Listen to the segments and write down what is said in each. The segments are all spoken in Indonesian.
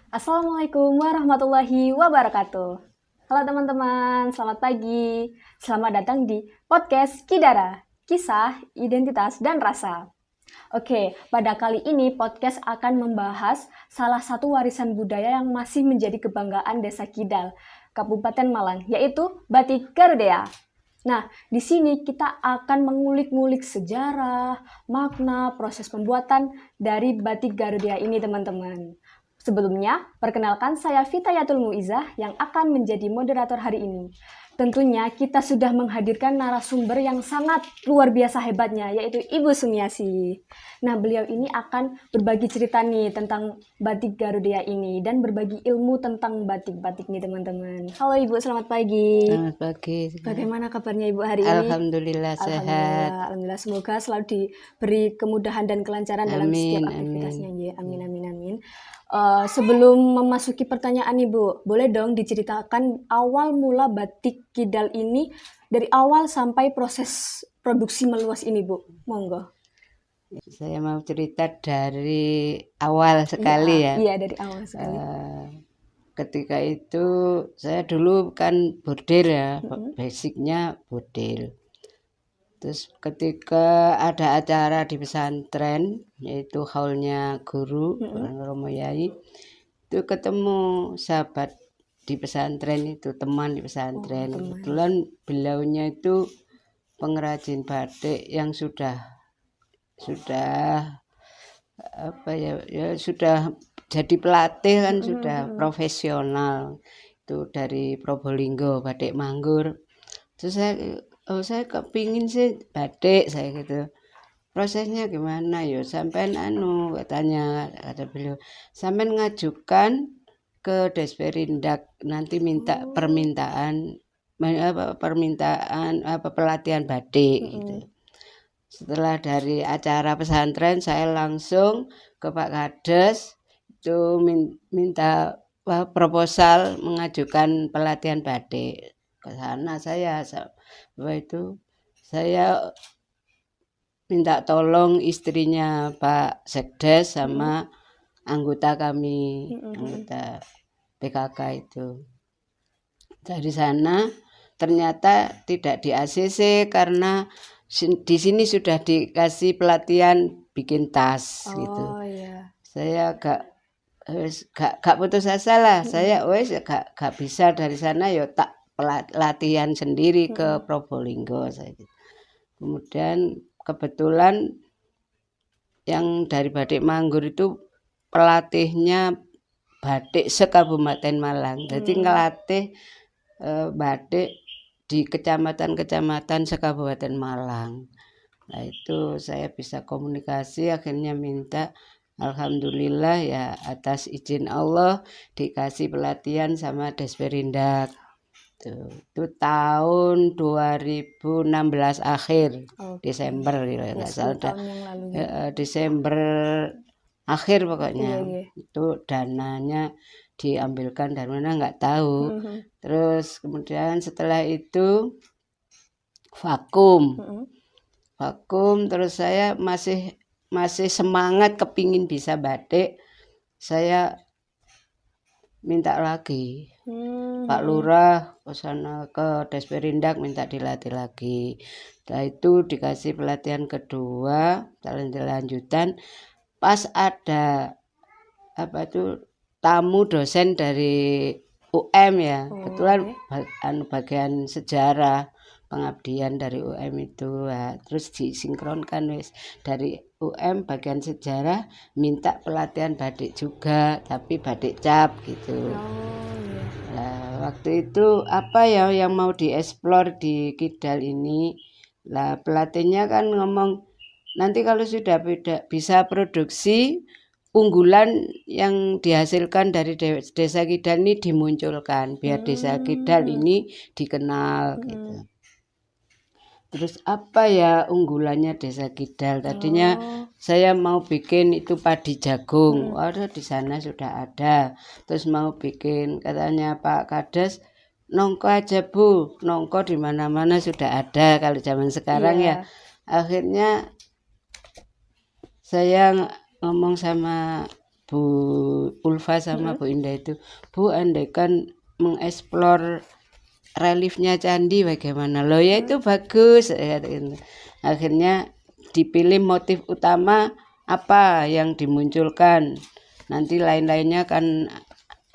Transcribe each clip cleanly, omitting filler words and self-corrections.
Assalamualaikum warahmatullahi wabarakatuh. Halo teman-teman, selamat pagi. Selamat datang di podcast Kidara, Kisah, Identitas, dan Rasa. Oke, pada kali ini podcast akan membahas salah satu warisan budaya yang masih menjadi kebanggaan Desa Kidal, Kabupaten Malang, yaitu Batik Garuda. Nah, di sini kita akan mengulik-ngulik sejarah, makna, proses pembuatan dari Batik Garuda ini, teman-teman. Sebelumnya, perkenalkan saya Fitayatul Muizah yang akan menjadi moderator hari ini. Tentunya kita sudah menghadirkan narasumber yang sangat luar biasa hebatnya, yaitu Ibu Sumiasi. Nah, beliau ini akan berbagi cerita nih tentang Batik Garuda ini dan berbagi ilmu tentang batik-batik nih, teman-teman. Halo Ibu, selamat pagi. Selamat pagi. Bagaimana kabarnya Ibu hari ini? Alhamdulillah sehat. Alhamdulillah. Semoga selalu diberi kemudahan dan kelancaran dalam Amin, setiap aktivitasnya. amin. Ya. Amin, amin, amin. Sebelum memasuki pertanyaan Ibu, boleh dong diceritakan awal mula Batik Kidal ini dari awal sampai proses produksi meluas ini, Bu. Monggo. Saya mau cerita dari awal sekali ya. Iya, dari awal sekali. Ketika itu saya dulu kan bordil ya, basicnya bordil. Terus ketika ada acara di pesantren, yaitu haulnya guru, Romo Yai, itu ketemu sahabat di pesantren itu, teman di pesantren. Kebetulan beliaunya itu pengrajin batik yang sudah apa ya sudah jadi pelatih kan, sudah profesional itu dari Probolinggo, Batik Manggur. Terus saya kepingin sih batik, saya gitu. Prosesnya gimana ya? Sampean katanya, kata beliau, sampean ngajukan ke Desperindak, nanti minta permintaan pelatihan batik gitu. Setelah dari acara pesantren, saya langsung ke Pak Kades itu minta proposal mengajukan pelatihan batik. Ke sana saya minta tolong istrinya Pak Sekdes sama anggota kami, anggota PKK itu. Dari sana ternyata tidak di ACC karena di sini sudah dikasih pelatihan bikin tas gitu. Iya. Saya gak putus asa lah. Saya gak bisa dari sana ya tak latihan sendiri ke Probolinggo saya gitu. Kemudian kebetulan yang dari Batik Manggur itu pelatihnya batik se-Kabupaten Malang. Jadi ngelatih batik di kecamatan-kecamatan se-Kabupaten Malang. Nah itu saya bisa komunikasi, akhirnya minta, alhamdulillah ya atas izin Allah dikasih pelatihan sama Desperindak. Itu tahun 2016 akhir, Desember ya nggak salah, Desember akhir pokoknya. Itu dananya diambilkan dari mana nggak tahu. Terus kemudian setelah itu vakum, terus saya masih semangat kepingin bisa batik. Saya minta lagi Pak Lurah ke sana ke Desperindak minta dilatih lagi. Setelah itu dikasih pelatihan kedua, lanjutan. Pas ada tamu dosen dari UM ya, kebetulan bagian sejarah pengabdian dari UM itu, terus disinkronkan wis dari UM bagian sejarah minta pelatihan batik juga, tapi batik cap gitu. Nah, waktu itu apa ya yang mau dieksplor di Kidal ini? Lah pelatihnya kan ngomong nanti kalau sudah bisa produksi, unggulan yang dihasilkan dari Desa Kidal ini dimunculkan biar Desa Kidal ini dikenal gitu. Terus apa ya unggulannya Desa Kidal? Tadinya saya mau bikin itu padi jagung. Waduh di sana sudah ada. Terus mau bikin, katanya Pak Kades, nongko aja Bu. Nongko di mana-mana sudah ada kalau zaman sekarang ya. Akhirnya saya ngomong sama Bu Ulfa sama Bu Indah itu, Bu andaikan mengeksplor reliefnya candi bagaimana? Loh ya itu bagus. Akhirnya dipilih motif utama apa yang dimunculkan. Nanti lain-lainnya kan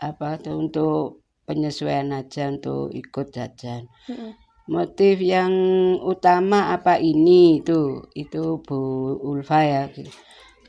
apa tuh untuk penyesuaian aja, untuk ikut jajan. Motif yang utama apa ini itu Bu Ulfa ya.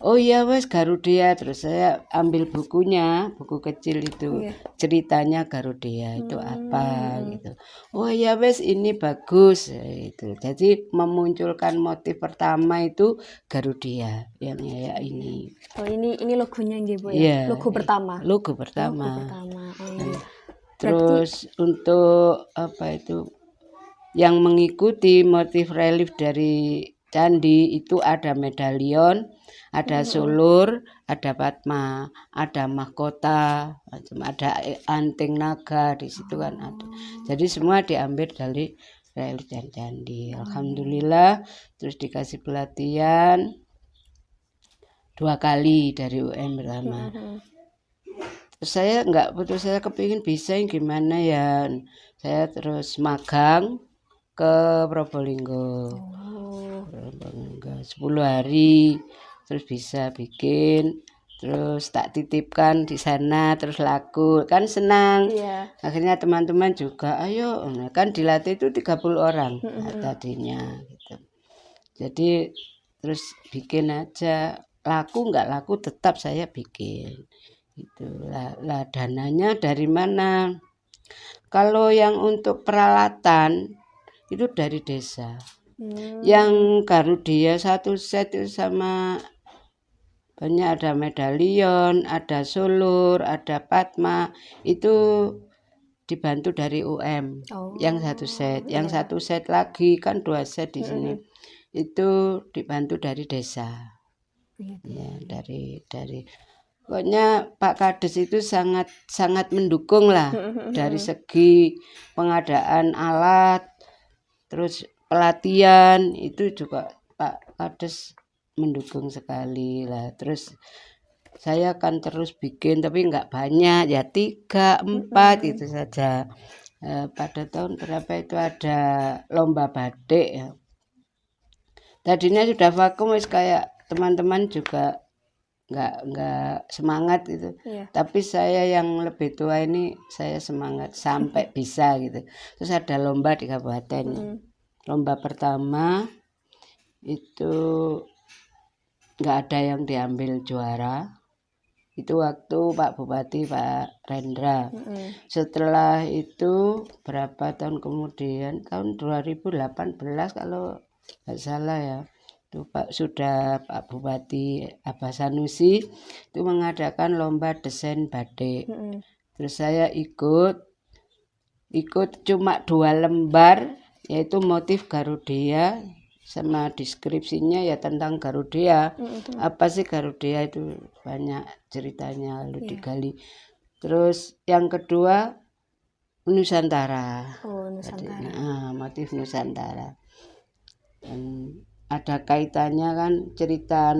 Oh iya wes Garudia, terus saya ambil bukunya, buku kecil itu ceritanya Garudia itu apa gitu. Oh iya wes ini bagus itu. Jadi memunculkan motif pertama itu Garudia yang ya ini. Oh ini logonya nggih Bu ya. Iya, Logo pertama. Logo pertama. Logo pertama. Oh, iya. Terus untuk apa itu yang mengikuti motif relief dari candi itu ada medalion, ada sulur, ada patma, ada mahkota, ada anting naga di situ kan ada. Jadi semua diambil dari relief dan candi. Alhamdulillah, terus dikasih pelatihan 2 kali dari UM pertama. Saya nggak putus, saya kepingin bisa gimana ya. Saya terus magang ke Probolinggo. 10 hari terus bisa bikin, terus tak titipkan di sana, terus laku kan senang. Akhirnya teman-teman juga ayo kan dilatih itu 30 orang tadinya gitu. Jadi terus bikin aja, laku nggak laku tetap saya bikin itu lah dananya dari mana? Kalau yang untuk peralatan itu dari desa. Yang Garudia 1 set itu sama banyak, ada medalion, ada sulur, ada patma, itu dibantu dari UM. Yang 1 set, yang 1 set lagi kan 2 set di sini. Itu dibantu dari desa. Ya, dari pokoknya Pak Kades itu sangat mendukung lah dari segi pengadaan alat, terus pelatihan itu juga Pak Kades mendukung sekali lah. Terus saya akan terus bikin tapi nggak banyak ya 3, 4 itu saja. Pada tahun berapa itu ada lomba batik ya. Tadinya sudah vakum wis kayak teman-teman juga nggak semangat gitu. Tapi saya yang lebih tua ini saya semangat sampai bisa gitu. Terus ada lomba di kabupaten. Lomba pertama itu nggak ada yang diambil juara. Itu waktu Pak Bupati Pak Rendra. Setelah itu berapa tahun kemudian, tahun 2018 kalau nggak salah ya, itu Pak Bupati Abbas Sanusi itu mengadakan lomba desain batik. Terus saya ikut cuma 2 lembar, yaitu motif Garudia sama deskripsinya ya tentang Garudia. Apa sih Garudia itu banyak ceritanya lalu digali. Terus yang kedua Nusantara. Nusantara. Motif Nusantara. Dan ada kaitannya kan cerita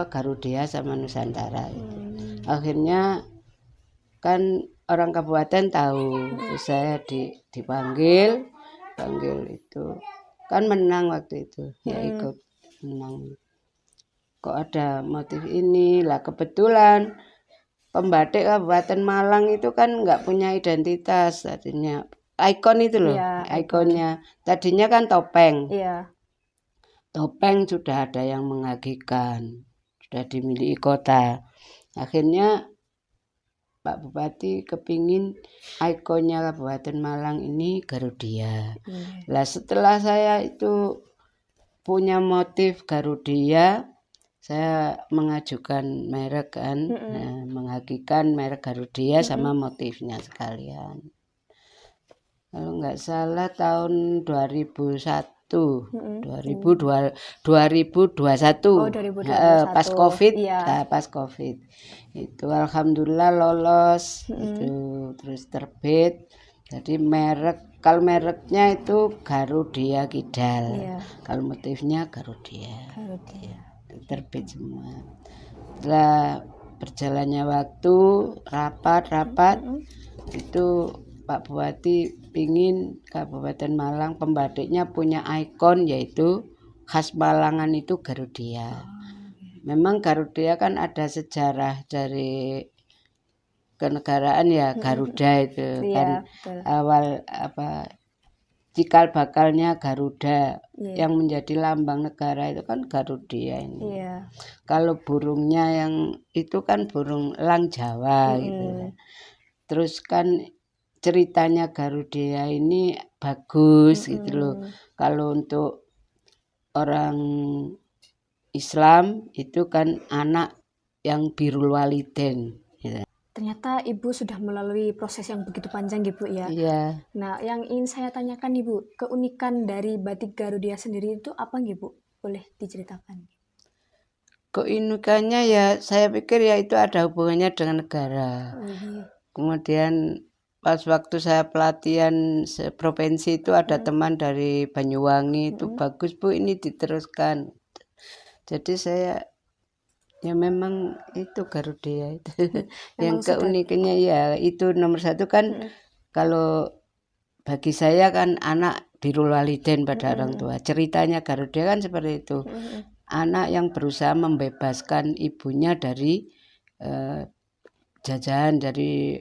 Garudia sama Nusantara itu. Akhirnya kan orang kabupaten tahu, terus saya dipanggil itu kan menang waktu itu, ya ikut menang. Kok ada motif ini lah, kebetulan pembatik Kabupaten Malang itu kan nggak punya identitas tadinya, ikon itu loh, ikonnya tadinya kan topeng. Topeng sudah ada yang mengagikan, sudah dimiliki kota. Akhirnya Pak Bupati kepingin ikonnya Kabupaten Malang ini Garudia. Lah setelah saya itu punya motif Garudia, saya mengajukan merek kan, mengagikan merek Garudia sama motifnya sekalian. Kalau nggak salah tahun 2001. 2021 pas COVID, pas COVID itu alhamdulillah lolos itu, terus terbit. Jadi kalau mereknya itu Garudia Kidal, kalau motifnya Garudia. Terbit semua. Setelah berjalannya waktu, rapat itu Pak Bupati pingin Kabupaten Malang pembatiknya punya ikon yaitu khas Malangan itu Garudia. Memang Garudia kan ada sejarah dari kenegaraan ya, Garuda itu kan betul. awal cikal bakalnya Garuda yang Iya. menjadi lambang negara itu kan Garudia ini. Iya. Kalau burungnya yang itu kan burung elang Jawa gitu. Terus kan ceritanya Garudia ini bagus gitu loh. Kalau untuk orang Islam itu kan anak yang birrul walidain gitu. Ternyata Ibu sudah melalui proses yang begitu panjang Ibu ya. Iya. Nah, yang ingin saya tanyakan Ibu, keunikan dari batik Garudia sendiri itu apa Ibu? Boleh diceritakan? Keunikannya ya saya pikir ya itu ada hubungannya dengan negara. Kemudian pas waktu saya pelatihan provinsi itu ada teman dari Banyuwangi itu bagus Bu, ini diteruskan. Jadi saya ya memang itu Garudia itu. Yang keunikannya ya itu nomor satu kan kalau bagi saya kan anak birrul walidain pada orang tua. Ceritanya Garudia kan seperti itu. Anak yang berusaha membebaskan ibunya dari jajahan dari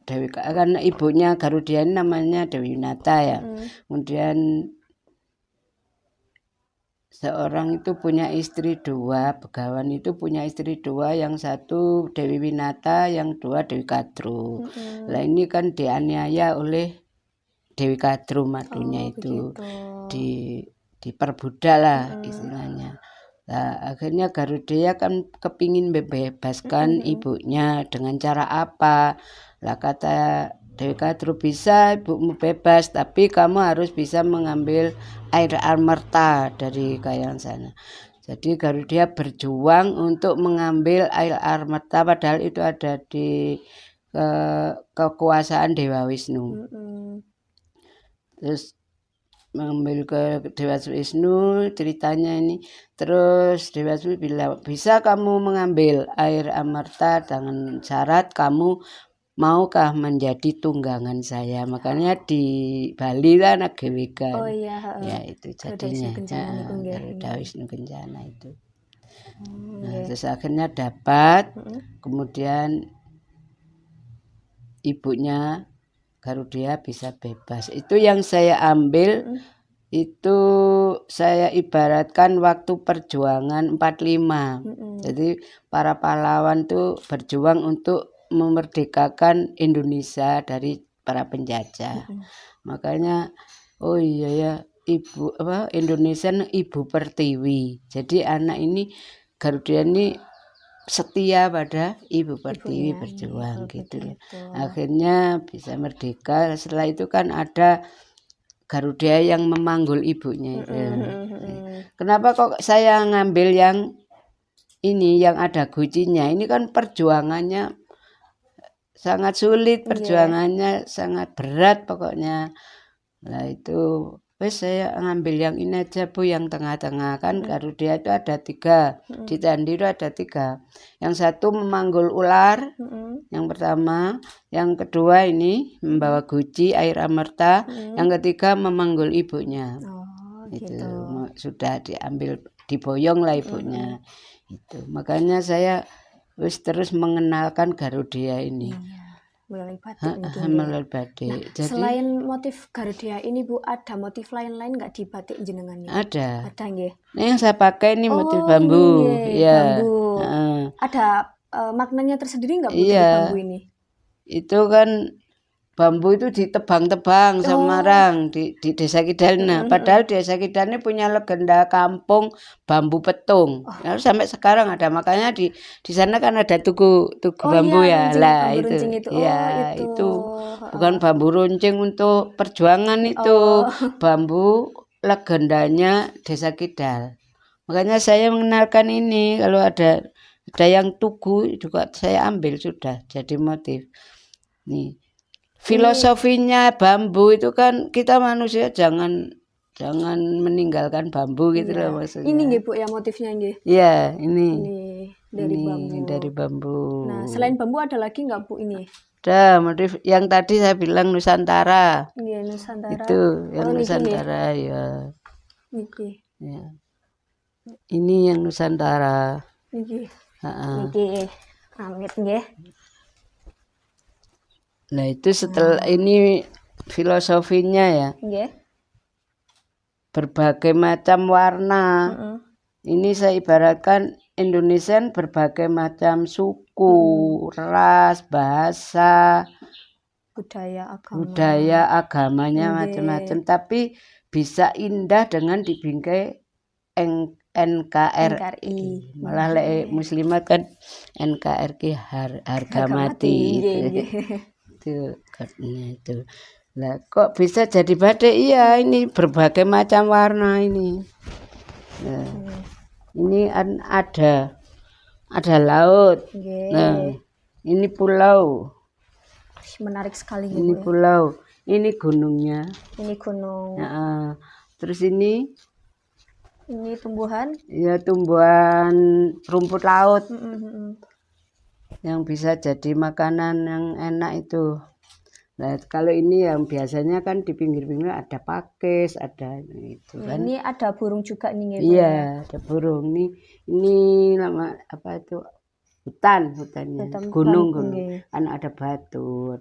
Dewi, kan ibunya Garudia ini namanya Dewi Winata ya. Kemudian seorang itu punya istri dua, Begawan itu punya istri dua, yang satu Dewi Winata, yang dua Dewi Kadru. Nah ini kan dianiaya oleh Dewi Kadru madunya itu diperbudak lah istilahnya. Nah, akhirnya Garudia kan kepingin membebaskan ibunya dengan cara apa? Lah kata Dewi Kadru, bisa ibumu bebas, tapi kamu harus bisa mengambil air amerta dari kayangan sana. Jadi Garudia berjuang untuk mengambil air amerta, padahal itu ada di kekuasaan Dewa Wisnu. Terus mengambil ke Dewa Wisnu ceritanya ini. Terus Dewa Wisnu bilang, bisa kamu mengambil air amerta dengan syarat kamu maukah menjadi tunggangan saya. Makanya di Bali kan GWK. Oh iya. Ya itu jadinya Garuda Wisnu Kencana itu. Nah, terus akhirnya dapat. Kemudian ibunya Garudia bisa bebas. Itu yang saya ambil, itu saya ibaratkan waktu perjuangan 45. Jadi para pahlawan tuh berjuang untuk memerdekakan Indonesia dari para penjajah. Makanya oh iya ya, ibu Indonesia ibu pertiwi. Jadi anak ini Garudia ini setia pada Ibu Pertiwi, berjuang gitu ya. Akhirnya bisa merdeka. Setelah itu kan ada Garudia yang memanggul ibunya itu. Kenapa kok saya ngambil yang ini yang ada gucinya? Ini kan perjuangannya sangat sulit, perjuangannya sangat berat pokoknya. Nah itu wes saya ngambil yang ini aja Bu, yang tengah-tengah. Kan Garudia itu ada 3, di candi itu ada 3. Yang satu memanggul ular, yang pertama. Yang kedua ini membawa guci air amerta. Yang ketiga memanggul ibunya. Itu sudah diambil, diboyong lah ibunya. Itu makanya saya wes terus mengenalkan Garudia ini. Melalui batik. Melalui batik. Jadi selain motif Garudia ini Bu, ada motif lain-lain nggak di batik jenengan ini? Ada. Ada nggih. Nah, yang saya pakai ini motif bambu. Ya. Bambu. Ada maknanya tersendiri nggak Bu dari bambu ini? Itu kan bambu itu ditebang-tebang Semarang di Desa Kidal. Padahal Desa Kidal ini punya legenda kampung bambu petung. Sampai sekarang ada, makanya di sana kan ada tugu bambu ya. Lah itu. Ya, itu bukan bambu runcing untuk perjuangan itu. Bambu legendanya Desa Kidal. Makanya saya mengenalkan ini, kalau ada yang tugu juga saya ambil sudah jadi motif. Nih. Filosofinya bambu itu kan kita manusia jangan meninggalkan bambu gitu loh maksudnya. Ini nggih Bu ya motifnya nggih. Iya, ini. Dari ini bambu. dari bambu. Nah, selain bambu ada lagi nggak Bu ini? Ada motif yang tadi saya bilang Nusantara. Iya, Nusantara. Itu yang niki nggih. Nusantara ya. Niki. Ya. Ini yang Nusantara. Niki. Ha-ha. Niki. Amit nggih. Nah itu setelah ini filosofinya ya, Nggih. berbagai macam warna. Heeh. Ini saya ibaratkan Indonesian berbagai macam suku, ras, bahasa, budaya, agamanya Nggih. macam-macam. Tapi bisa indah dengan dibingkai NKRI. Malah lek muslimat kan NKRI harga mati itu. Itu katanya itu. Lah kok bisa jadi batik? Iya, ini berbagai macam warna ini. Nah, ini ada laut. Nah, ini pulau. Menarik sekali Ini pulau. Ini gunungnya. Ini gunung. Nah, terus ini tumbuhan. Ya tumbuhan rumput laut. Yang bisa jadi makanan yang enak itu. Nah, kalau ini yang biasanya kan di pinggir-pinggir ada pakis, ada itu kan. Ini ada burung juga nih. Iya, ada burung. Ini nama apa itu? Hutannya. Gunung. Kan ada batu,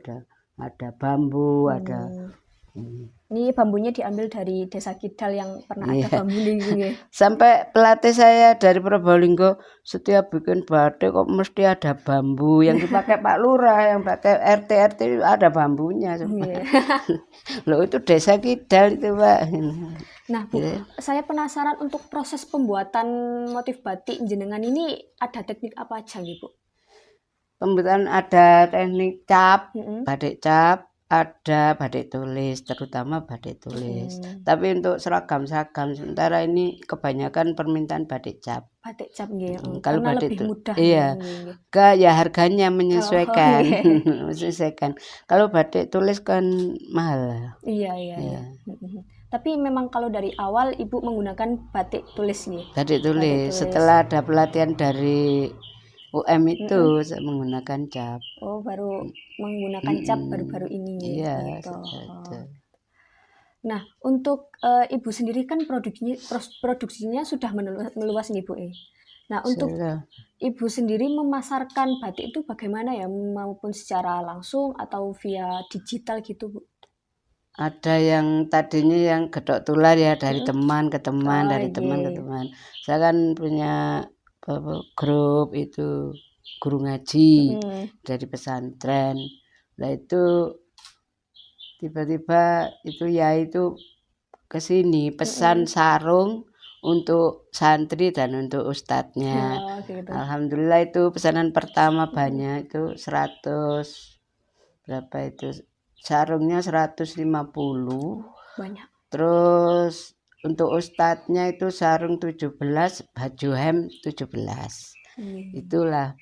ada bambu, ada. Ini bambunya diambil dari Desa Kidal yang pernah ada bambu nih. Sampai pelatih saya dari Probolinggo setiap bikin batik kok mesti ada bambu yang dipakai Pak Lurah, yang pakai RT ada bambunya. Loh itu Desa Kidal itu Pak. Nah Bu, saya penasaran untuk proses pembuatan motif batik jenengan ini ada teknik apa aja nih Bu? Pembuatan ada teknik cap, batik cap. Ada batik tulis, terutama batik tulis. Tapi untuk seragam sementara ini kebanyakan permintaan batik cap. Batik cap nggih. Kalau karena batik lebih mudah. Iya. Ya harganya menyesuaikan. Menyesuaikan. Kalau batik tulis kan mahal. Iya. Tapi memang kalau dari awal Ibu menggunakan batik tulis nih. Batik tulis. Setelah ada pelatihan dari UM itu saya menggunakan cap. Oh, baru menggunakan cap baru-baru ini. Iya. Gitu. Nah, untuk Ibu sendiri kan produksinya sudah meluas nih Bu. Nah, untuk Ibu sendiri memasarkan batik itu bagaimana ya? Maupun secara langsung atau via digital gitu Bu? Ada yang tadinya yang gedok tular ya dari teman ke teman, dari teman ke teman. Saya kan punya grup itu guru ngaji dari pesantren. Nah itu tiba-tiba itu ke sini pesan sarung untuk santri dan untuk ustadznya. Gitu. Alhamdulillah itu pesanan pertama banyak itu 100 berapa itu sarungnya 150. Banyak. Terus untuk ustadznya itu sarung 17, baju hem 17. Itulah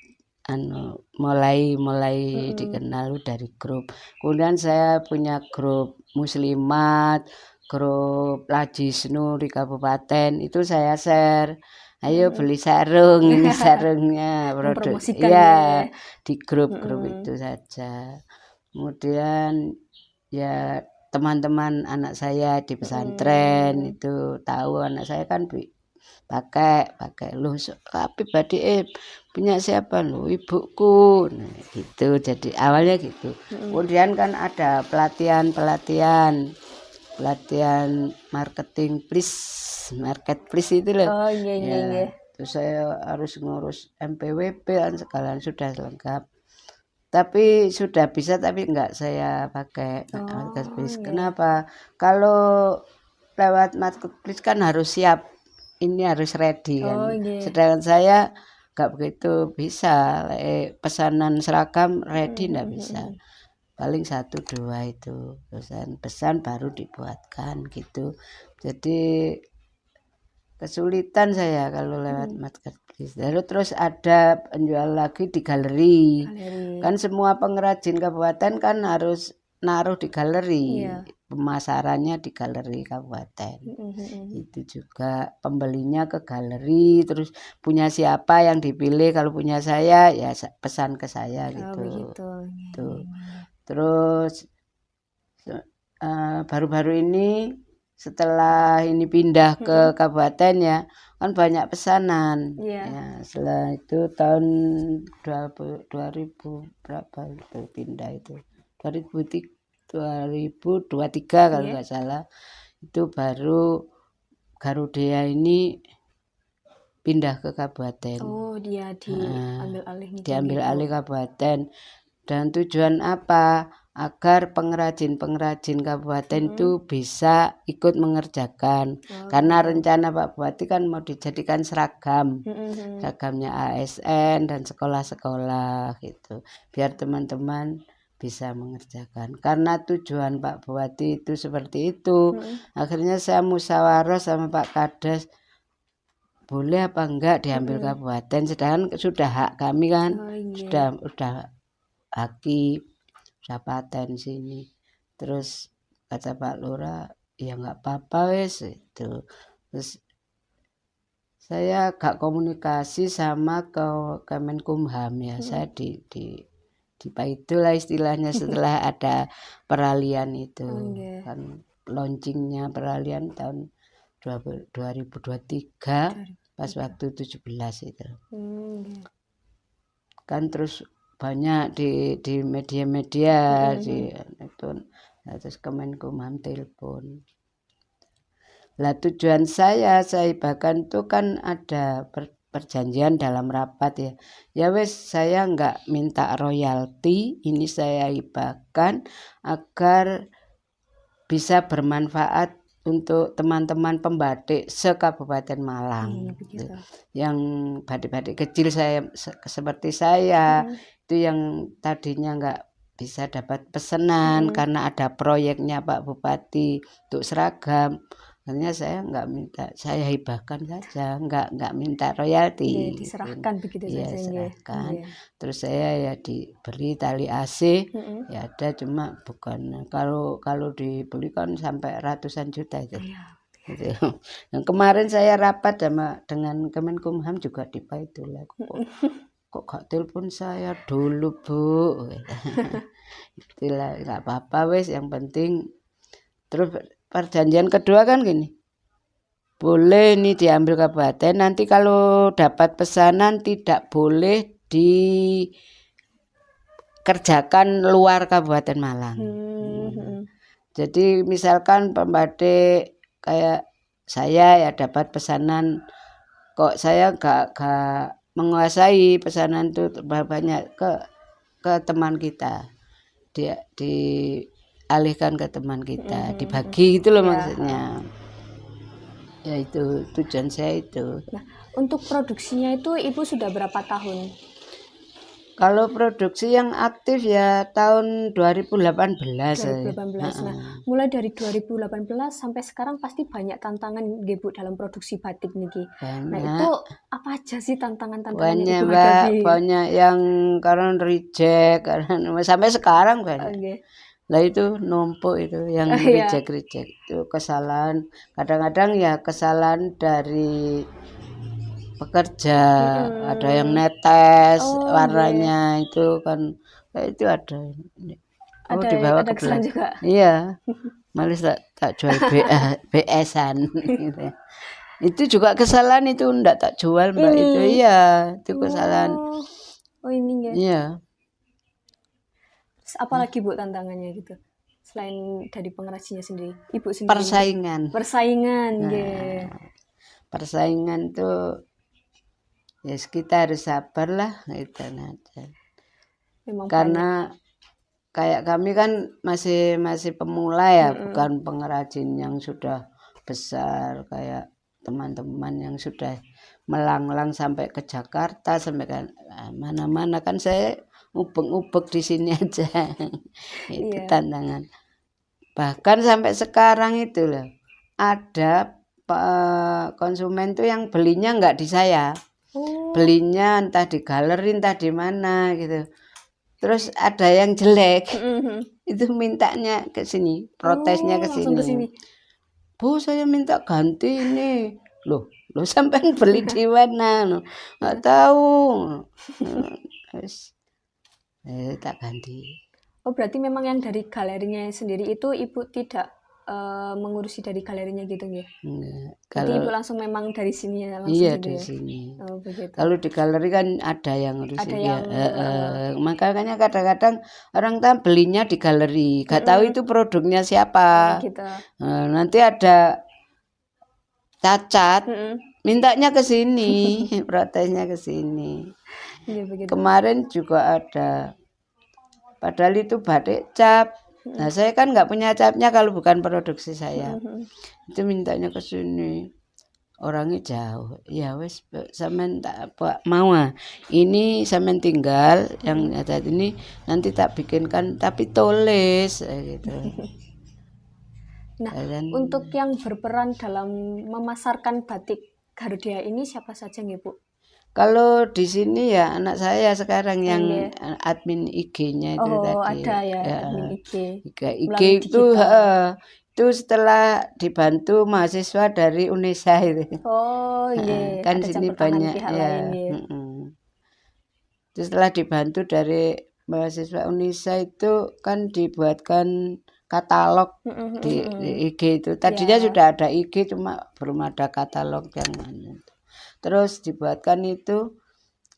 mulai dikenal dari grup. Kemudian saya punya grup muslimat, grup Lajisnu di kabupaten, itu saya share. Ayo beli sarung, ini sarungnya produk. Ya, di grup itu saja. Kemudian ya teman-teman anak saya di pesantren itu tahu anak saya kan pakai lu tapi badik punya siapa lu ibuku. Nah, gitu jadi awalnya gitu. Kemudian kan ada pelatihan marketplace itu loh. Iya. Terus saya harus ngurus MPWP dan segala sudah lengkap. Tapi sudah bisa tapi enggak saya pakai marketplace. Kenapa? Kalau lewat marketplace kan harus siap. Ini harus ready kan. Sedangkan saya enggak begitu bisa. Pesanan seragam ready enggak bisa. Paling 1-2 itu pesan baru dibuatkan gitu. Jadi kesulitan saya kalau lewat marketplace. Lalu terus ada penjual lagi di galeri. Kan semua pengrajin kabupaten kan harus naruh di galeri, Iya. pemasarannya di galeri kabupaten. Itu juga pembelinya ke galeri, terus punya siapa yang dipilih, kalau punya saya ya pesan ke saya Oh gitu. begitu. Tuh. Terus baru-baru ini setelah ini pindah ke kabupaten ya kan banyak pesanan. Iya. Ya, setelah itu tahun 2000 berapa itu pindah itu 2023 kalau Iya. nggak salah, itu baru Garuda ini pindah ke kabupaten. Oh, dia diambil alih nih. Diambil alih kabupaten. Dan tujuan apa? Agar pengrajin-pengrajin kabupaten itu bisa ikut mengerjakan. Karena rencana Pak Bupati kan mau dijadikan seragam. Seragamnya ASN dan sekolah-sekolah gitu. Biar teman-teman bisa mengerjakan. Karena tujuan Pak Bupati itu seperti itu. Akhirnya saya musyawarah sama Pak Kades, boleh apa enggak diambil kabupaten, sedangkan sudah hak kami kan. Sudah haki, sudah paten sini. Terus kata Pak Lurah, ya enggak apa-apa wes itu. Terus saya gak komunikasi sama ke Kemenkumham ya. Saya di itulah istilahnya setelah ada peralihan itu. Kan launchingnya peralihan tahun 2023 pas waktu 17 itu. Kan terus banyak di media-media di itu, terus Kemenkumham telepon. Lah tujuan saya hibahkan itu kan ada perjanjian dalam rapat ya. Ya wes, saya enggak minta royalti, ini saya hibahkan agar bisa bermanfaat untuk teman-teman pembatik se-Kabupaten Malang. Yang batik-batik kecil saya seperti saya itu yang tadinya enggak bisa dapat pesanan karena ada proyeknya Pak Bupati untuk seragam. Akhirnya saya enggak minta, saya hibahkan saja, enggak minta royalti. Diserahkan begitu saja. Iya, serahkan. Terus saya ya diberi tali AC, ya ada, cuma bukan kalau dibeli kan sampai ratusan juta itu. Gitu. Yang kemarin saya rapat dengan Kemenkumham juga tiba itulah. Kok gak telepon saya dulu, Bu? Itulah, nggak apa-apa wes, yang penting. Terus perjanjian kedua kan gini, boleh ini diambil kabupaten, nanti kalau dapat pesanan tidak boleh dikerjakan luar Kabupaten Malang. Jadi misalkan pembatik kayak saya ya dapat pesanan, kok saya gak menguasai pesanan itu banyak ke teman kita, dialihkan ke teman kita, dibagi gitu loh maksudnya. Ya itu tujuan saya itu. Nah, untuk produksinya itu Ibu sudah berapa tahun? Kalau produksi yang aktif ya tahun 2018. 2018. Nah, mulai dari 2018 sampai sekarang pasti banyak tantangan Bu dalam produksi batik nih. Nah, itu apa aja sih tantangan-tantangan yang Ibu hadapi? Banyak yang karena reject, karena sampai sekarang kan. Lah itu numpuk itu yang reject itu kesalahan. Kadang-kadang ya kesalahan dari pekerja, ada yang netes warnanya itu kan, itu ada. Dibawa ke belakang juga. Iya, malah tak jual BS-an gitu. Itu juga kesalahan, itu ndak tak jual Mbak. Itu iya, itu kesalahan. Ini ya. Iya. Apalagi Bu tantangannya gitu, selain dari pengrajinnya sendiri, Ibu sendiri? Persaingan tuh ya kita harus sabar lah gitu aja. Karena kayak kami kan masih pemula ya, bukan pengrajin yang sudah besar kayak teman-teman yang sudah melanglang sampai ke Jakarta, sampai kan mana-mana. Kan saya ubek-ubek di sini aja. Itu tantangan. Bahkan sampai sekarang itu loh, ada konsumen tuh yang belinya nggak di saya, belinya entah di galeri entah di mana gitu. terus ada yang jelek, Mhm. itu mintanya ke sini, protesnya ke Langsung ke sini. sini. Bu, saya minta ganti ini. Loh sampean beli di mana? Nggak tahu. Terus tak ganti. Oh, berarti memang yang dari galerinya sendiri itu Ibu tidak mengurusi dari galerinya gitu ya? Enggak. Berarti Kalau Ibu langsung memang dari sini ya, langsung iya gitu dari ya? sini. Oh, begitu. Kalau di galeri kan ada yang Ada ngurusin ya. yang Makanya kadang-kadang orang kan belinya di galeri, gak tahu mm-mm. itu produknya Oh, siapa. gitu. Nanti ada cacat, Mm-mm. mintanya ke sini, protesnya ke sini. Iya, begitu. Kemarin juga ada, padahal itu batik cap. Nah, saya kan nggak punya capnya kalau bukan produksi saya. Mhm. Itu mintanya ke sini. Orangnya jauh. Ya wes sampean tak apa mau ini sampean tinggal yang ada ini nanti tak bikinkan tapi tulis gitu. Nah, Dan untuk yang berperan dalam memasarkan batik Garuda ini siapa saja nih, Bu? kalau di sini ya anak saya sekarang yang Nggih. admin IG-nya itu Oh, tadi. ada ya Ya, admin IG IG melalui itu digital. itu setelah dibantu mahasiswa dari UNESA itu. Oh, iya, Kan ada sini campur tangan banyak pihak lain ya. ya. Terus setelah dibantu dari mahasiswa UNISA itu kan dibuatkan katalog di IG itu. Tadinya Ya. sudah ada IG cuma belum ada katalog yang mana. Terus dibuatkan itu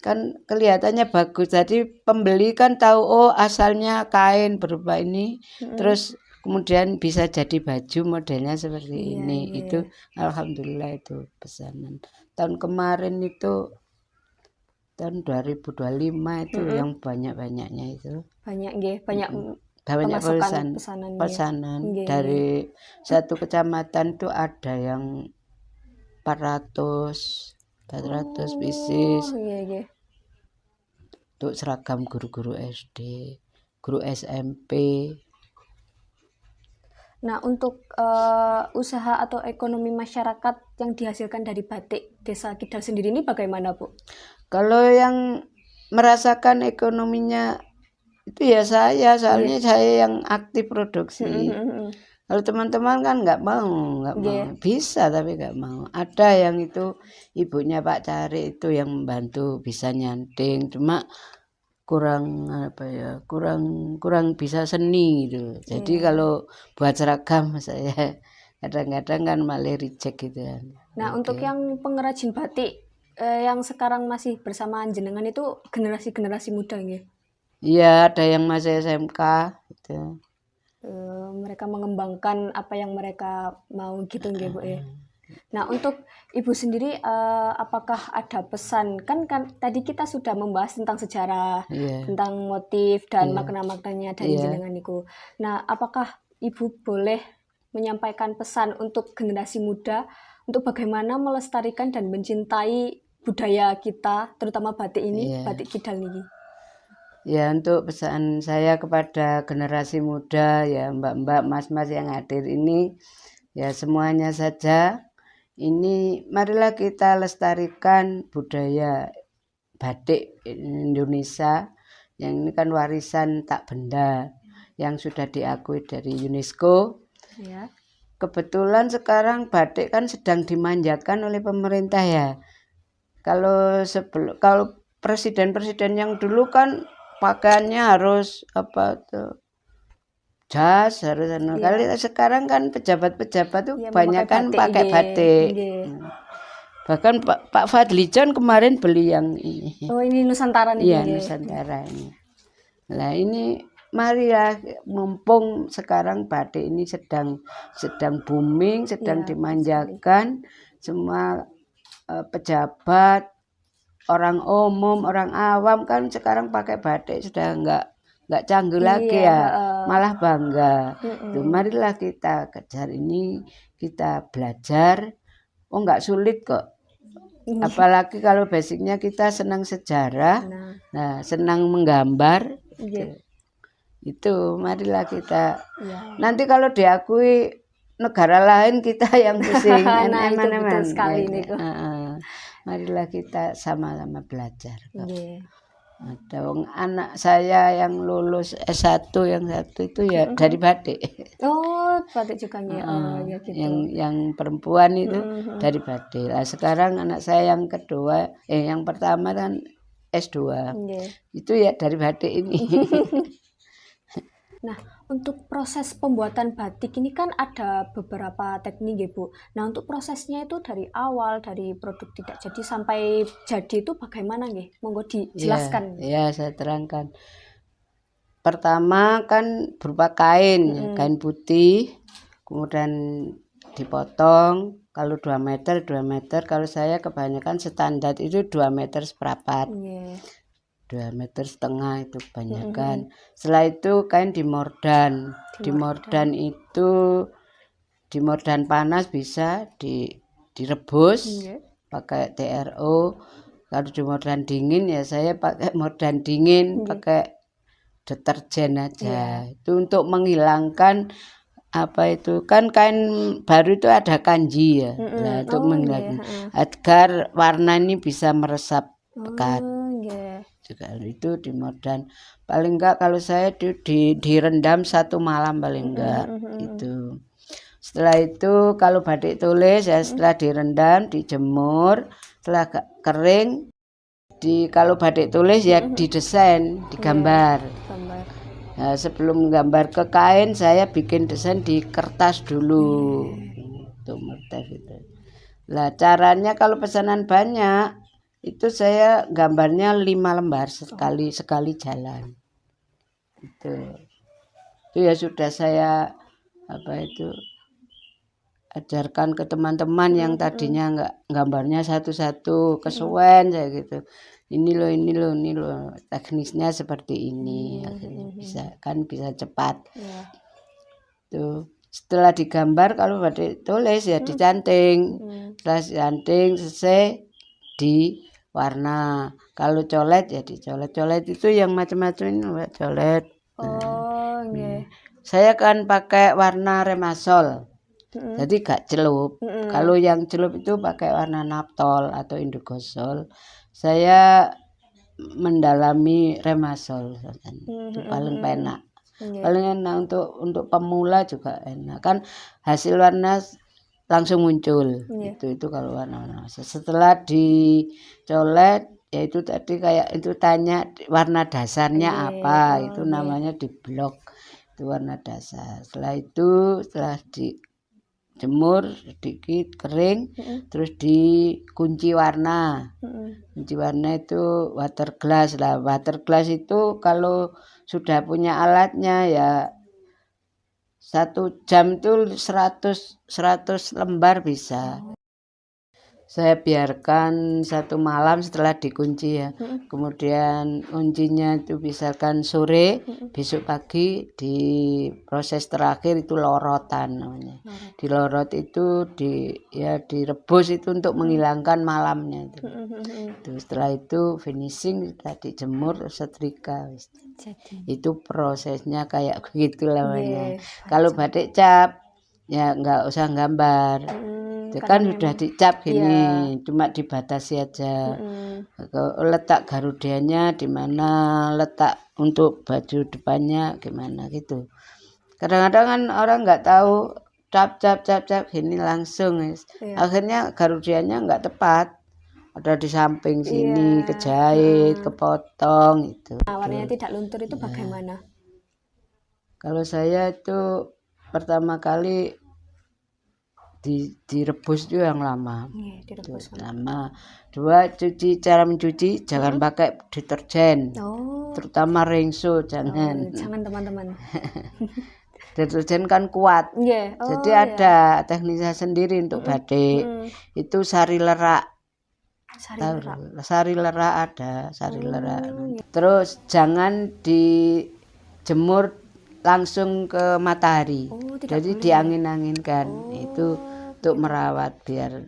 kan kelihatannya bagus. Jadi pembeli kan tahu oh asalnya kain berupa ini. Terus kemudian bisa jadi baju modelnya seperti Iya, ini. iya. Itu alhamdulillah itu pesanan. Tahun kemarin itu tahun 2025 itu yang banyak-banyaknya itu. Banyak nggih, banyak Banyak pemasukan pesanan nggih. pesanan Nggih, dari satu kecamatan tuh ada yang 400 pieces Oh, iya, iya. untuk seragam guru-guru SD, guru SMP. Nah, untuk usaha atau ekonomi masyarakat yang dihasilkan dari batik Desa Kidal sendiri ini bagaimana, Bu? Kalau yang merasakan ekonominya itu ya saya, soalnya saya yang aktif produksi. Kalau teman-teman kan nggak mau, bisa tapi nggak mau. Ada yang itu ibunya Pak Cari itu yang membantu bisa nyanting, cuma kurang apa ya, kurang bisa seni gitu. Jadi kalau buat seragam saya kadang-kadang kan malah reject gitu kan. Nah, untuk yang pengrajin batik yang sekarang masih bersama jenengan itu generasi-generasi muda nggih. Iya, ada yang masih SMK gitu. Mereka mengembangkan apa yang mereka mau gitu nggih, Bu ya. Nah, untuk Ibu sendiri apakah ada pesan kan tadi kita sudah membahas tentang sejarah, Iya, tentang motif dan makna-maknanya dari iya. jenengan niku. Nah, apakah Ibu boleh menyampaikan pesan untuk generasi muda untuk bagaimana melestarikan dan mencintai budaya kita, terutama batik ini, Iya. batik Kidal niki? Ya untuk pesan saya kepada generasi muda ya mbak-mbak mas-mas yang hadir ini ya semuanya saja ini marilah kita lestarikan budaya batik Indonesia yang ini kan warisan tak benda yang sudah diakui dari UNESCO. Ya. Kebetulan sekarang batik kan sedang dimanjakan oleh pemerintah ya. Kalau presiden-presiden yang dulu kan pakaiannya harus apa tuh jas harus kali sekarang kan pejabat-pejabat tuh Ya, banyak kan pakai batik. Bahkan Pak Fadlijon kemarin beli yang ini. Oh, ini Nusantara nih. Iya, Nusantara ini. Nah, ini mari ya mumpung sekarang batik ini sedang booming, sedang dimanjakan semua pejabat, orang umum, orang awam kan sekarang pakai batik sudah nggak canggung lagi ya, malah bangga. Tuh, marilah kita kejar ini, kita belajar. Oh nggak sulit kok. Apalagi kalau basicnya kita senang sejarah, nah senang menggambar. Itu marilah kita. Nanti kalau diakui negara lain kita yang pusing. Nah, itu betul sekali nih. Marilah kita sama-sama belajar. Ada wong anak saya yang lulus S1 yang satu itu ya dari batik. Oh, batik juga nggih. Oh, Heeh, ya gitu. yang perempuan itu Mm-mm. dari batik. Lah sekarang anak saya yang kedua, yang pertama kan S2. Nggih. Itu ya dari batik ini. Nah, untuk proses pembuatan batik ini kan ada beberapa teknik ya, Bu. Nah, untuk prosesnya itu dari awal, dari produk tidak jadi sampai jadi itu bagaimana nggih? Monggo Ya, dijelaskan. ya saya terangkan. Pertama kan berupa kain, ya, kain putih, kemudian dipotong. Kalau 2 meter, 2 meter. Kalau saya kebanyakan standar itu 2 meter seperempat. Nggih. 2,5 meter itu kebanyakan. Setelah itu kain dimordan. Dimordan itu dimordan panas bisa direbus Nggih. pakai TRO. Kalau dimordan dingin ya saya pakai mordan dingin, pakai deterjen aja. Itu untuk menghilangkan apa itu kan kain baru itu ada kanji ya. Nah, untuk menghilangkan agar warna ini bisa meresap pekat. Nggih. Juga itu dimordan. Paling enggak kalau saya direndam 1 malam paling enggak gitu. Setelah itu kalau batik tulis ya setelah direndam, dijemur, setelah kering kalau batik tulis ya didesain, digambar. Gambar. Nah, sebelum gambar ke kain saya bikin desain di kertas dulu. Untuk motif itu. Lah caranya kalau pesanan banyak itu saya gambarnya 5 lembar sekali jalan. Itu ya sudah saya apa itu ajarkan ke teman-teman yang tadinya enggak gambarnya satu-satu kesuwen saya gitu. Ini loh teknisnya seperti ini. Akhirnya bisa cepat. Tuh setelah digambar kalau batik tulis ya dicanting. Setelah dicanting selesai diwarna. Kalau colet ya dicolet. Colet itu yang macam-macam ini colet. Oh, nggih. Saya kan pakai warna remasol. Jadi gak celup. Kalau yang celup itu pakai warna naptol atau indogosol. Saya mendalami remasol. Itu paling enak. Paling enak untuk pemula juga enak. Kan hasil warna langsung muncul. Itu kalau warna. Setelah dicolet ya itu tadi kayak itu tanya warna dasarnya apa. Itu namanya diblok. Itu warna dasar. Setelah dijemur sedikit kering, terus dikunci warna. Kunci warna itu water glass lah. Water glass itu kalau sudah punya alatnya ya 1 jam itu 100 lembar bisa. Saya biarkan 1 malam setelah dikunci ya. Kemudian kuncinya itu misalkan sore, besok pagi di proses terakhir itu lorotan namanya. Dilorot itu direbus itu untuk menghilangkan malamnya itu. Setelah itu finishing sudah dijemur setrika. Itu prosesnya kayak begitu namanya. Kalau batik cap ya nggak usah gambar. Kan sudah dicap gini, cuma dibatasi aja. Letak garudianya di mana, letak untuk baju depannya gimana gitu. Kadang-kadang kan orang nggak tahu cap gini langsung. Akhirnya garudianya nggak tepat. Ada di samping sini, kejahit, kepotong itu. Nah, warnanya tidak luntur itu bagaimana? Kalau saya itu pertama kali direbus itu yang lama. Direbus lama. 2, cara mencuci jangan pakai deterjen. Terutama ringso jangan. Jangan teman-teman. Deterjen kan kuat. Jadi ada teknisnya sendiri untuk batik. Itu sari lerak. Sari lerak ada, sari lerak. Terus jangan dijemur langsung ke matahari. Jadi diangin-anginkan. Itu untuk merawat biar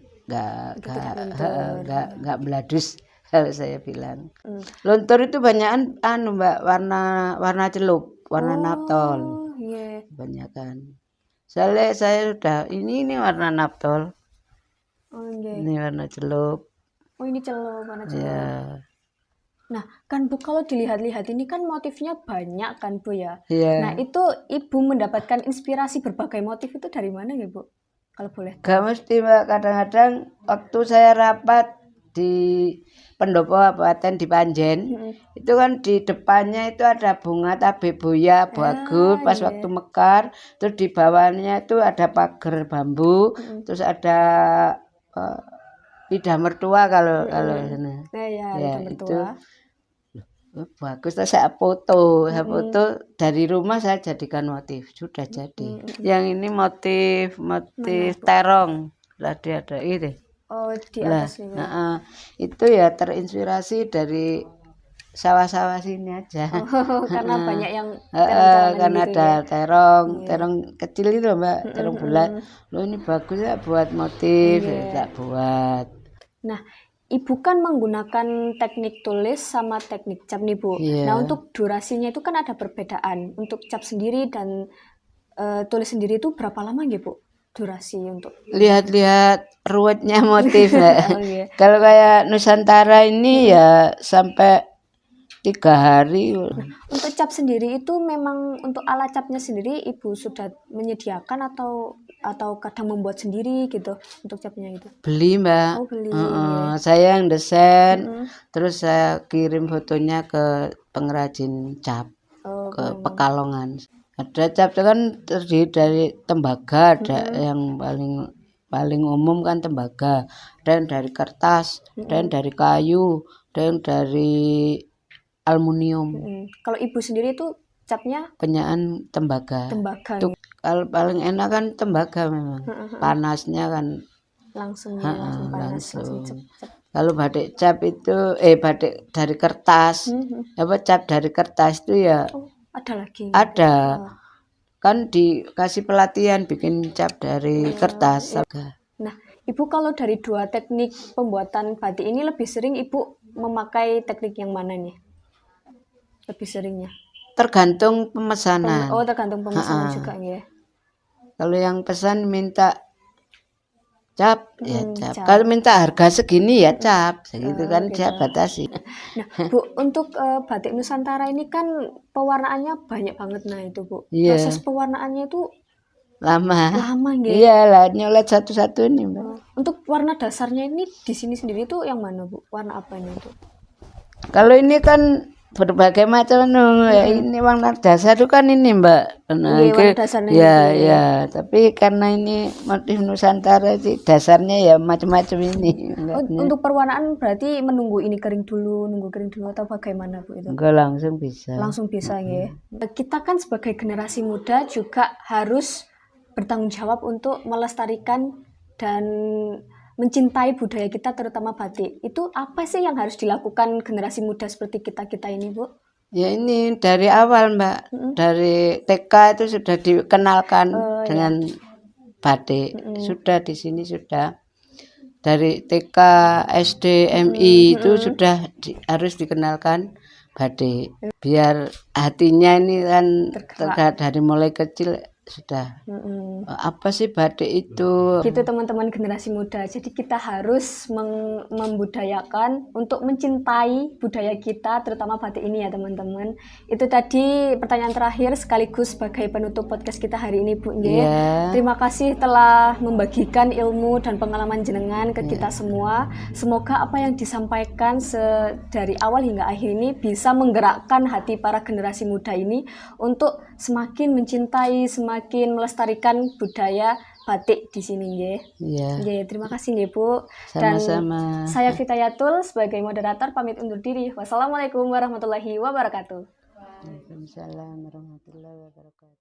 nggak beladus kalau saya bilang. Luntur itu banyakan Mbak warna celup, warna naptol. Banyakan. Saya sudah ini warna naptol. Ini warna celup. Oh, ini celup, warna celup. Ya. Nah, kan Bu kalau dilihat-lihat ini kan motifnya banyak kan Bu ya. Nah, Iya. itu Ibu mendapatkan inspirasi berbagai motif itu dari mana ya Bu? Kalau boleh Gak tahu. mesti Mbak, kadang-kadang waktu saya rapat di pendopo kabupaten di Panjen, Mm-mm. itu kan di depannya itu ada bunga tabebuya bagus Ah, pas iya. waktu mekar, terus di bawahnya itu ada pagar bambu, Mm-mm. terus ada eh, lidah mertua kalau Mm-mm. sana. Nah, ya, Ya lidah itu mertua. bagus, terus saya foto, Mm-mm. dari rumah saya jadikan motif, sudah jadi. Mm-mm. Yang ini motif Mana Bu? terong, tadi ada itu. Oh, di Lah, atas nih Bu. itu ya terinspirasi dari sawah-sawah sini aja. Oh, karena Heeh. banyak yang terong-terongan Karena gitu ada ya. terong, Iya. terong kecil itu loh, Mbak, terong bulat. Mm-mm. Loh ini bagus ya buat motif, ya Iya. tak buat. Nah, Ibu kan menggunakan teknik tulis sama teknik cap nih, Bu. Nah, Iya. untuk durasinya itu kan ada perbedaan. Untuk cap sendiri dan tulis sendiri itu berapa lama ya, Bu? Durasi untuk Lihat-lihat ruwetnya motif, Mbak. oh iya. Kalau kayak Nusantara ini ya sampai 3 hari. Untuk cap sendiri itu memang untuk alat capnya sendiri Ibu sudah menyediakan atau kadang membuat sendiri gitu untuk capnya itu. Beli, Mbak. Oh, beli. Iya. Saya yang desain, Mm-mm. terus saya kirim fotonya ke pengrajin cap Oh, ke memang. Pekalongan. Ada cap itu kan terdiri dari tembaga, ada Mm-mm. yang paling paling umum kan tembaga, ada yang dari kertas, ada yang Mm-mm. dari kayu, ada yang dari aluminium. Mm-mm. Kalau Ibu sendiri itu capnya Kenyaan tembaga. tembaga Itu nih. kalau paling enak kan tembaga memang. Heeh. Panasnya kan Langsung ya, langsung panas, langsung langsung. cep. Kalau batik cap itu batik dari kertas. Apa cap dari kertas itu ya Oh, ada lagi. ada. Oh, Kan dikasih pelatihan bikin cap dari kertas. iya. Nah, Ibu kalau dari dua teknik pembuatan batik ini lebih sering Ibu memakai teknik yang mana nih? Lebih seringnya. Tergantung pemesanan. Oh, tergantung pemesanan juga ya. Kalau yang pesan minta cap, ya cap. Cap. Kalau minta harga segini ya cap. Segitu kan gitu. saya batasi. Nah, Bu, untuk batik Nusantara ini kan pewarnaannya banyak banget. Nah, itu Bu. Iya. Proses pewarnaannya itu Lama. nggih. Iyalah, nyolet satu-satu nih, Mbak. Untuk warna dasarnya ini di sini sendiri itu yang mana, Bu? Warna apanya itu? Kalau ini kan berbagai macam ya ini warna dasar itu kan ini Mbak. Nah, Iya, warna dasarnya ya ini. ya, tapi karena ini motif Nusantara sih dasarnya ya macam-macam ini. Untuk perwarnaan berarti menunggu ini kering dulu, nunggu kering dulu atau bagaimana Bu itu? Enggak langsung bisa. Langsung bisa ya. Kita kan sebagai generasi muda juga harus bertanggung jawab untuk melestarikan dan mencintai budaya kita terutama batik. Itu apa sih yang harus dilakukan generasi muda seperti kita-kita ini, Bu? Ya ini dari awal Mbak, dari TK itu sudah dikenalkan dengan batik. Sudah di sini sudah dari TK, SD, MI itu sudah harus dikenalkan batik. Biar hatinya ini kan tergerak dari mulai kecil sudah. Apa sih batik itu? Gitu teman-teman generasi muda. Jadi kita harus membudayakan untuk mencintai budaya kita terutama batik ini ya teman-teman. Itu tadi pertanyaan terakhir sekaligus sebagai penutup podcast kita hari ini Bu Nggih. Ya. Terima kasih telah membagikan ilmu dan pengalaman jenengan ke kita semua. Semoga apa yang disampaikan dari awal hingga akhir ini bisa menggerakkan hati para generasi muda ini untuk semakin mencintai, semakin melestarikan budaya batik di sini nggih. Iya. Terima kasih nggih Bu. Sama-sama. Dan saya Fitayatul sebagai moderator pamit undur diri. Wassalamualaikum warahmatullahi wabarakatuh. Waalaikumsalam warahmatullahi wabarakatuh.